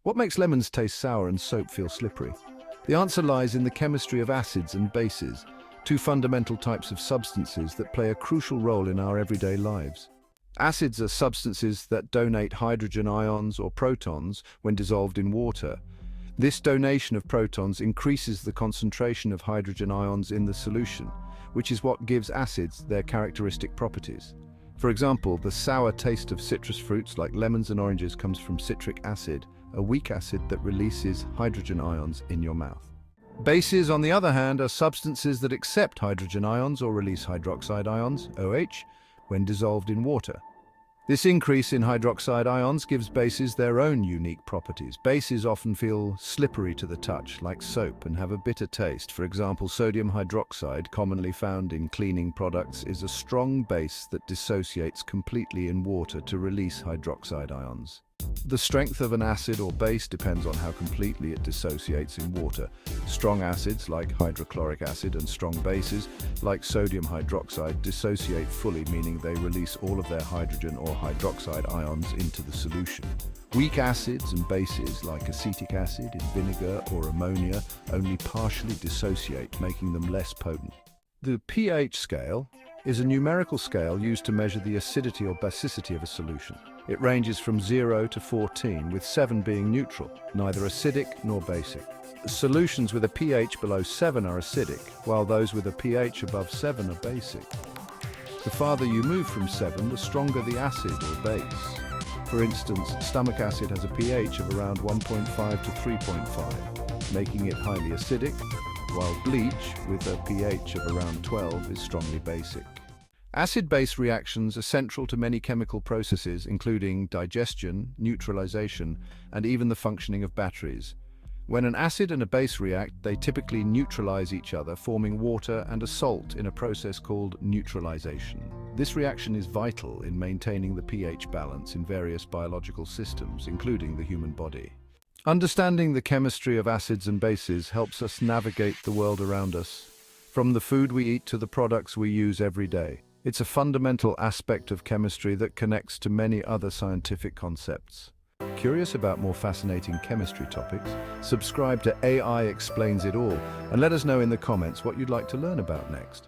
What makes lemons taste sour and soap feel slippery? The answer lies in the chemistry of acids and bases, two fundamental types of substances that play a crucial role in our everyday lives. Acids are substances that donate hydrogen ions or protons when dissolved in water. This donation of protons increases the concentration of hydrogen ions in the solution, which is what gives acids their characteristic properties. For example, the sour taste of citrus fruits like lemons and oranges comes from citric acid, a weak acid that releases hydrogen ions in your mouth. Bases, on the other hand, are substances that accept hydrogen ions or release hydroxide ions, OH, when dissolved in water. This increase in hydroxide ions gives bases their own unique properties. Bases often feel slippery to the touch, like soap, and have a bitter taste. For example, sodium hydroxide, commonly found in cleaning products, is a strong base that dissociates completely in water to release hydroxide ions. The strength of an acid or base depends on how completely it dissociates in water. Strong acids, like hydrochloric acid, and strong bases, like sodium hydroxide, dissociate fully, meaning they release all of their hydrogen or hydroxide ions into the solution. Weak acids and bases, like acetic acid in vinegar or ammonia, only partially dissociate, making them less potent. The pH scale is a numerical scale used to measure the acidity or basicity of a solution. It ranges from 0 to 14, with 7 being neutral, neither acidic nor basic. Solutions with a pH below 7 are acidic, while those with a pH above 7 are basic. The farther you move from 7, the stronger the acid or base. For instance, stomach acid has a pH of around 1.5 to 3.5, making it highly acidic, while bleach, with a pH of around 12, is strongly basic. Acid-base reactions are central to many chemical processes, including digestion, neutralization, and even the functioning of batteries. When an acid and a base react, they typically neutralize each other, forming water and a salt in a process called neutralization. This reaction is vital in maintaining the pH balance in various biological systems, including the human body. Understanding the chemistry of acids and bases helps us navigate the world around us, from the food we eat to the products we use every day. It's a fundamental aspect of chemistry that connects to many other scientific concepts. Curious about more fascinating chemistry topics? Subscribe to AI Explains It All and let us know in the comments what you'd like to learn about next.